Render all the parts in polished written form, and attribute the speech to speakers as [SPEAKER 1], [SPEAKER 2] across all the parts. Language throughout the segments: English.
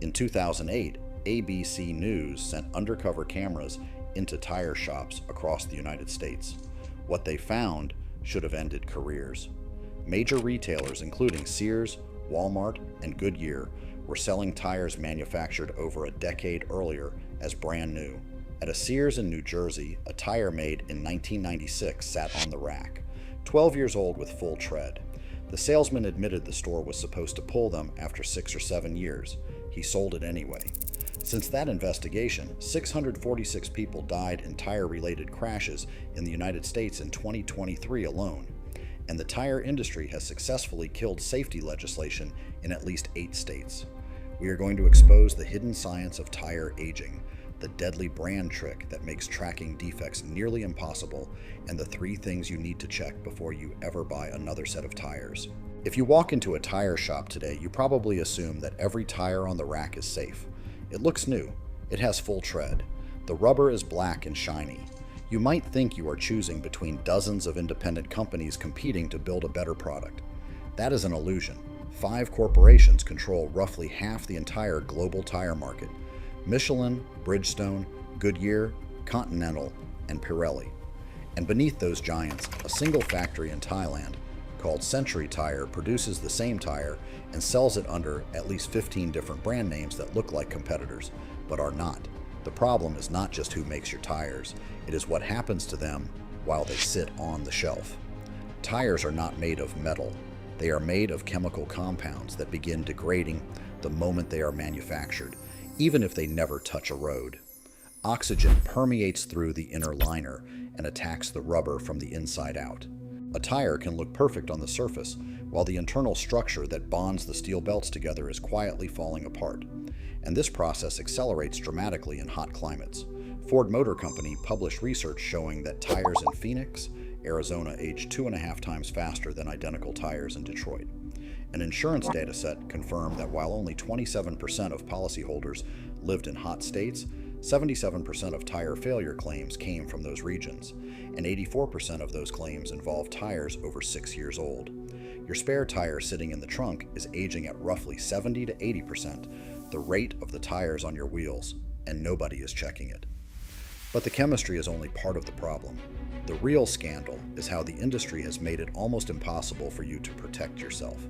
[SPEAKER 1] In 2008, ABC News sent undercover cameras into tire shops across the United States. What they found should have ended careers. Major retailers including Sears, Walmart, and Goodyear were selling tires manufactured over a decade earlier as brand new. At a Sears in New Jersey, a tire made in 1996 sat on the rack, 12 years old with full tread. The salesman admitted the store was supposed to pull them after 6 or 7 years. He sold it anyway. Since that investigation, 646 people died in tire-related crashes in the United States in 2023 alone, and the tire industry has successfully killed safety legislation in at least 8 states. We are going to expose the hidden science of tire aging, the deadly brand trick that makes tracking defects nearly impossible, and the 3 things you need to check before you ever buy another set of tires. If you walk into a tire shop today, you probably assume that every tire on the rack is safe. It looks new. It has full tread. The rubber is black and shiny. You might think you are choosing between dozens of independent companies competing to build a better product. That is an illusion. 5 corporations control roughly half the entire global tire market: Michelin, Bridgestone, Goodyear, Continental, and Pirelli. And beneath those giants, a single factory in Thailand called Century Tire produces the same tire and sells it under at least 15 different brand names that look like competitors, but are not. The problem is not just who makes your tires, it is what happens to them while they sit on the shelf. Tires are not made of metal. They are made of chemical compounds that begin degrading the moment they are manufactured, even if they never touch a road. Oxygen permeates through the inner liner and attacks the rubber from the inside out. A tire can look perfect on the surface, while the internal structure that bonds the steel belts together is quietly falling apart. And this process accelerates dramatically in hot climates. Ford Motor Company published research showing that tires in Phoenix, Arizona age 2.5 times faster than identical tires in Detroit. An insurance data set confirmed that while only 27% of policyholders lived in hot states, 77% of tire failure claims came from those regions, and 84% of those claims involved tires over 6 years old. Your spare tire sitting in the trunk is aging at roughly 70 to 80%, the rate of the tires on your wheels, and nobody is checking it. But the chemistry is only part of the problem. The real scandal is how the industry has made it almost impossible for you to protect yourself.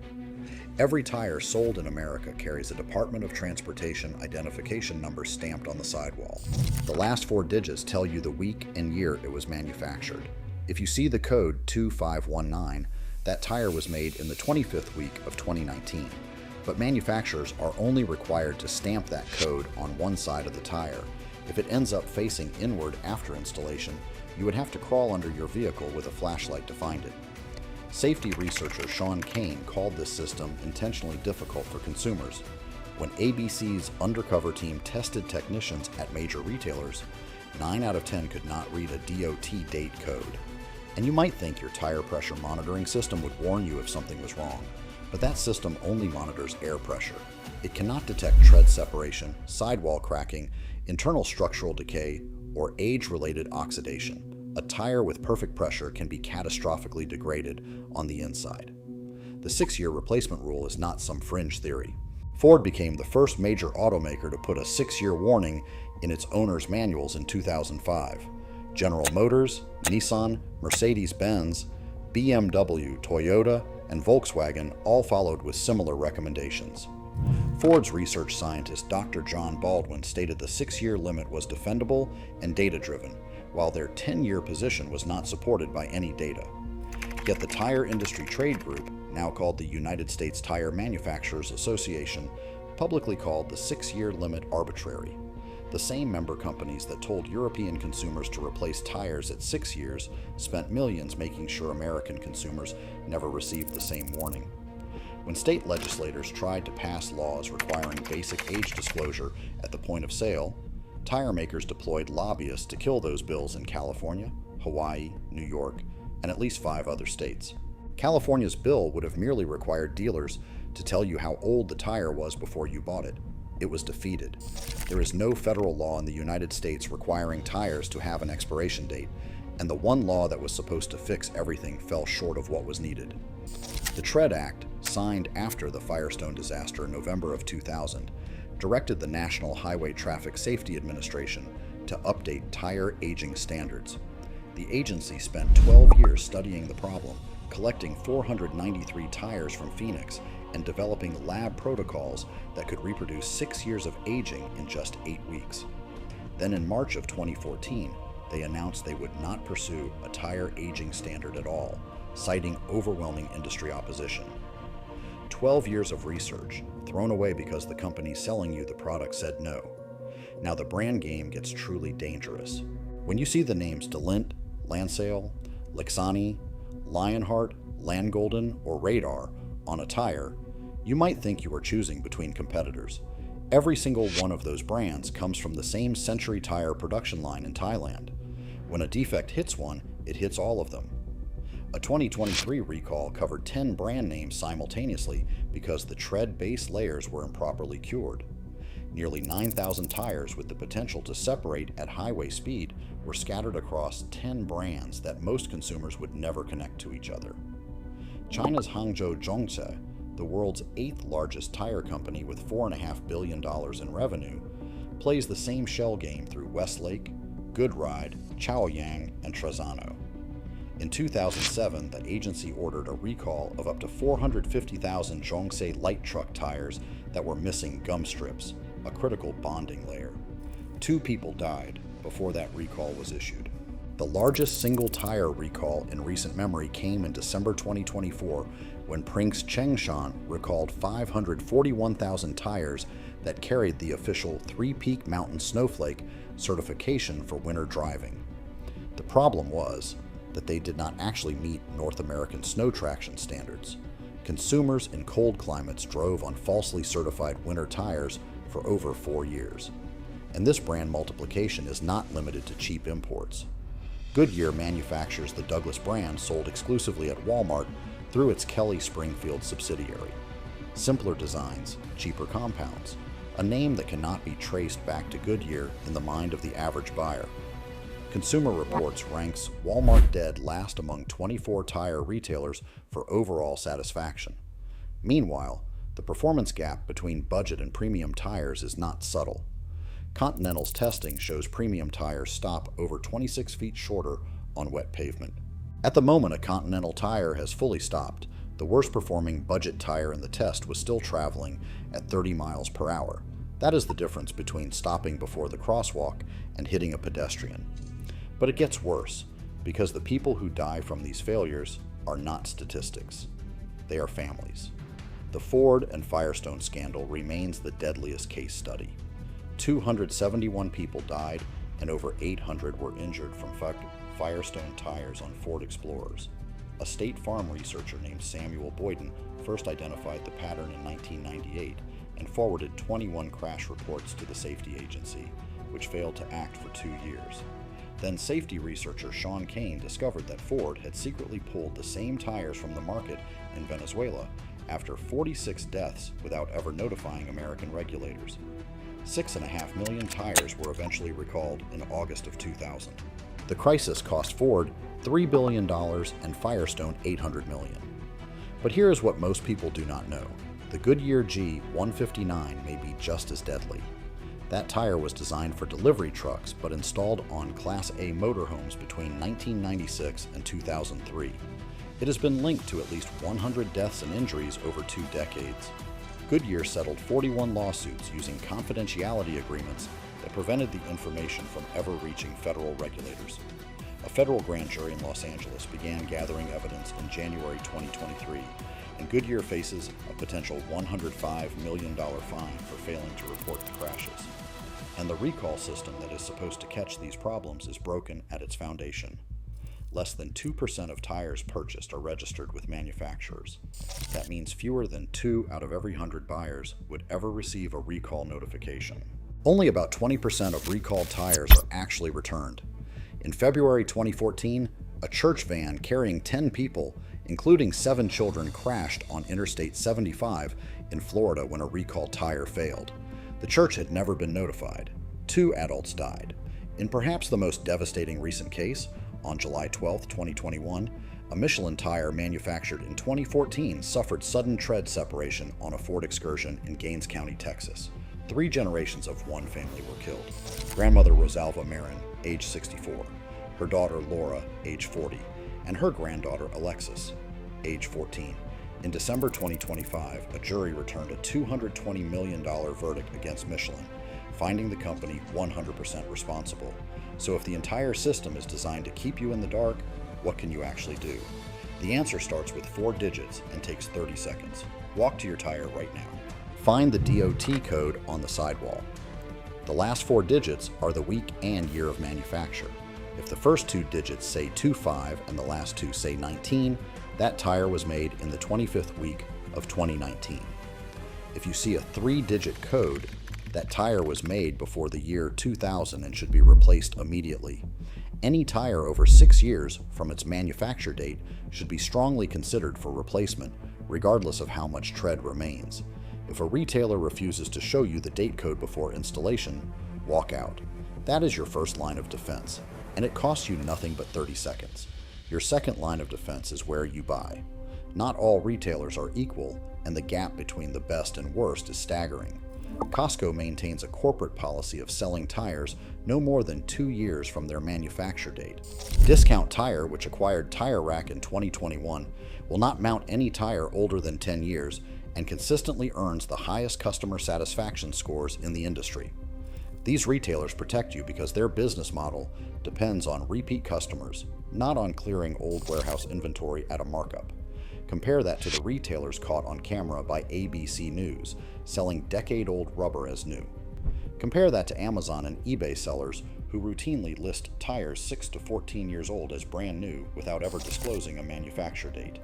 [SPEAKER 1] Every tire sold in America carries a Department of Transportation identification number stamped on the sidewall. The last 4 digits tell you the week and year it was manufactured. If you see the code 2519, that tire was made in the 25th week of 2019. But manufacturers are only required to stamp that code on one side of the tire. If it ends up facing inward after installation, you would have to crawl under your vehicle with a flashlight to find it. Safety researcher Sean Kane called this system intentionally difficult for consumers. When ABC's undercover team tested technicians at major retailers, 9 out of 10 could not read a DOT date code. And you might think your tire pressure monitoring system would warn you if something was wrong, but that system only monitors air pressure. It cannot detect tread separation, sidewall cracking, internal structural decay, or age-related oxidation. A tire with perfect pressure can be catastrophically degraded on the inside. The 6-year replacement rule is not some fringe theory. Ford became the first major automaker to put a 6-year warning in its owner's manuals in 2005. General Motors, Nissan, Mercedes-Benz, BMW, Toyota, and Volkswagen all followed with similar recommendations. Ford's research scientist Dr. John Baldwin stated the 6-year limit was defendable and data-driven, while their 10-year position was not supported by any data. Yet the Tire Industry Trade Group, now called the United States Tire Manufacturers Association, publicly called the 6-year limit arbitrary. The same member companies that told European consumers to replace tires at 6 years spent millions making sure American consumers never received the same warning. When state legislators tried to pass laws requiring basic age disclosure at the point of sale, tire makers deployed lobbyists to kill those bills in California, Hawaii, New York, and at least 5 other states. California's bill would have merely required dealers to tell you how old the tire was before you bought it. It was defeated. There is no federal law in the United States requiring tires to have an expiration date, and the one law that was supposed to fix everything fell short of what was needed. The Tread Act, signed after the Firestone disaster in November of 2000, directed the National Highway Traffic Safety Administration to update tire aging standards. The agency spent 12 years studying the problem, collecting 493 tires from Phoenix and developing lab protocols that could reproduce 6 years of aging in just 8 weeks. Then in March of 2014, they announced they would not pursue a tire aging standard at all, citing overwhelming industry opposition. 12 years of research, thrown away because the company selling you the product said no. Now the brand game gets truly dangerous. When you see the names DeLint, Lansale, Lexani, Lionheart, Landgolden, or Radar on a tire, you might think you are choosing between competitors. Every single one of those brands comes from the same Century Tire production line in Thailand. When a defect hits one, it hits all of them. A 2023 recall covered 10 brand names simultaneously because the tread base layers were improperly cured. Nearly 9,000 tires with the potential to separate at highway speed were scattered across 10 brands that most consumers would never connect to each other. China's Hangzhou Zhongce, the world's 8th largest tire company with $4.5 billion in revenue, plays the same shell game through Westlake, Goodyear, Chaoyang, and Trezano. In 2007, the agency ordered a recall of up to 450,000 Zhongce light truck tires that were missing gum strips, a critical bonding layer. 2 people died before that recall was issued. The largest single tire recall in recent memory came in December 2024 when Prince Chengshan recalled 541,000 tires that carried the official 3-Peak Mountain Snowflake certification for winter driving. The problem was that they did not actually meet North American snow traction standards. Consumers in cold climates drove on falsely certified winter tires for over 4 years. And this brand multiplication is not limited to cheap imports. Goodyear manufactures the Douglas brand sold exclusively at Walmart through its Kelly Springfield subsidiary. Simpler designs, cheaper compounds, a name that cannot be traced back to Goodyear in the mind of the average buyer. Consumer Reports ranks Walmart dead last among 24 tire retailers for overall satisfaction. Meanwhile, the performance gap between budget and premium tires is not subtle. Continental's testing shows premium tires stop over 26 feet shorter on wet pavement. At the moment a Continental tire has fully stopped, the worst performing budget tire in the test was still traveling at 30 miles per hour. That is the difference between stopping before the crosswalk and hitting a pedestrian. But it gets worse, because the people who die from these failures are not statistics. They are families. The Ford and Firestone scandal remains the deadliest case study. 271 people died and over 800 were injured from Firestone tires on Ford Explorers. A State Farm researcher named Samuel Boyden first identified the pattern in 1998 and forwarded 21 crash reports to the safety agency, which failed to act for 2 years. Then safety researcher Sean Kane discovered that Ford had secretly pulled the same tires from the market in Venezuela after 46 deaths without ever notifying American regulators. 6.5 million tires were eventually recalled in August of 2000. The crisis cost Ford $3 billion and Firestone $800 million. But here is what most people do not know. The Goodyear G159 may be just as deadly. That tire was designed for delivery trucks but installed on Class A motorhomes between 1996 and 2003. It has been linked to at least 100 deaths and injuries over 2 decades. Goodyear settled 41 lawsuits using confidentiality agreements that prevented the information from ever reaching federal regulators. A federal grand jury in Los Angeles began gathering evidence in January 2023, and Goodyear faces a potential $105 million fine for failing to report the crashes. And the recall system that is supposed to catch these problems is broken at its foundation. Less than 2% of tires purchased are registered with manufacturers. That means fewer than 2 out of every 100 buyers would ever receive a recall notification. Only about 20% of recalled tires are actually returned. In February 2014, a church van carrying 10 people, including 7 children, crashed on Interstate 75 in Florida when a recalled tire failed. The church had never been notified. 2 adults died. In perhaps the most devastating recent case, on July 12, 2021, a Michelin tire manufactured in 2014 suffered sudden tread separation on a Ford Excursion in Gaines County, Texas. 3 generations of one family were killed. Grandmother Rosalva Marin, age 64, her daughter Laura, age 40, and her granddaughter Alexis, age 14. In December 2025, a jury returned a $220 million verdict against Michelin, finding the company 100% responsible. So if the entire system is designed to keep you in the dark, what can you actually do? The answer starts with 4 digits and takes 30 seconds. Walk to your tire right now. Find the DOT code on the sidewall. The last 4 digits are the week and year of manufacture. If the first 2 digits say 25 and the last 2 say 19, that tire was made in the 25th week of 2019. If you see a 3-digit code, that tire was made before the year 2000 and should be replaced immediately. Any tire over 6 years from its manufacture date should be strongly considered for replacement, regardless of how much tread remains. If a retailer refuses to show you the date code before installation, walk out. That is your first line of defense, and it costs you nothing but 30 seconds. Your second line of defense is where you buy. Not all retailers are equal, and the gap between the best and worst is staggering. Costco maintains a corporate policy of selling tires no more than 2 years from their manufacture date. Discount Tire, which acquired Tire Rack in 2021, will not mount any tire older than 10 years and consistently earns the highest customer satisfaction scores in the industry. These retailers protect you because their business model depends on repeat customers, not on clearing old warehouse inventory at a markup. Compare that to the retailers caught on camera by ABC News, selling decade-old rubber as new. Compare that to Amazon and eBay sellers who routinely list tires 6 to 14 years old as brand new without ever disclosing a manufacture date.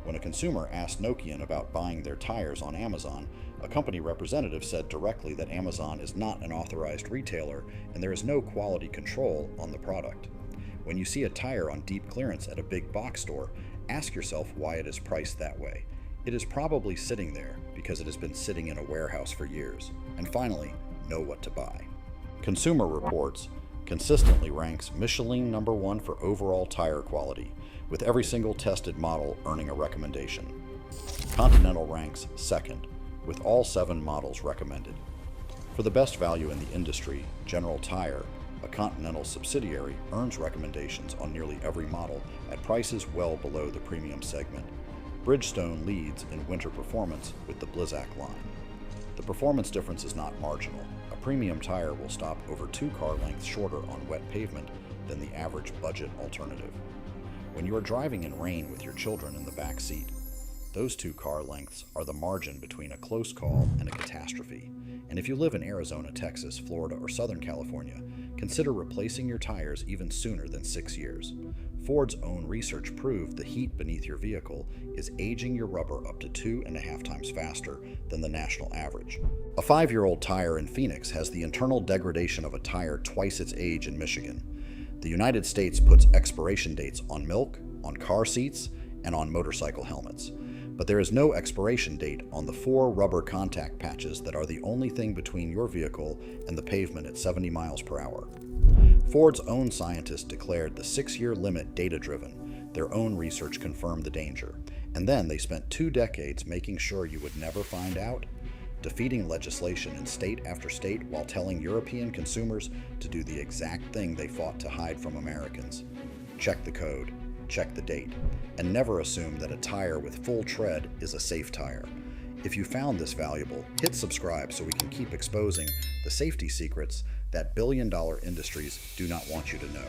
[SPEAKER 1] When a consumer asked Nokian about buying their tires on Amazon, a company representative said directly that Amazon is not an authorized retailer and there is no quality control on the product. When you see a tire on deep clearance at a big box store, ask yourself why it is priced that way. It is probably sitting there because it has been sitting in a warehouse for years. And finally, know what to buy. Consumer Reports consistently ranks Michelin #1 for overall tire quality, with every single tested model earning a recommendation. Continental ranks second, with all 7 models recommended. For the best value in the industry, General Tire, a Continental subsidiary, earns recommendations on nearly every model at prices well below the premium segment. Bridgestone leads in winter performance with the Blizzak line. The performance difference is not marginal. A premium tire will stop over 2 car lengths shorter on wet pavement than the average budget alternative. When you are driving in rain with your children in the back seat, those 2 car lengths are the margin between a close call and a catastrophe. And if you live in Arizona, Texas, Florida, or Southern California, consider replacing your tires even sooner than 6 years. Ford's own research proved the heat beneath your vehicle is aging your rubber up to 2.5 times faster than the national average. A 5-year-old tire in Phoenix has the internal degradation of a tire twice its age in Michigan. The United States puts expiration dates on milk, on car seats, and on motorcycle helmets. But there is no expiration date on the 4 rubber contact patches that are the only thing between your vehicle and the pavement at 70 miles per hour. Ford's own scientists declared the 6-year limit data-driven. Their own research confirmed the danger. And then they spent 2 decades making sure you would never find out, defeating legislation in state after state while telling European consumers to do the exact thing they fought to hide from Americans. Check the code. Check the date, and never assume that a tire with full tread is a safe tire. If you found this valuable, hit subscribe so we can keep exposing the safety secrets that billion-dollar industries do not want you to know.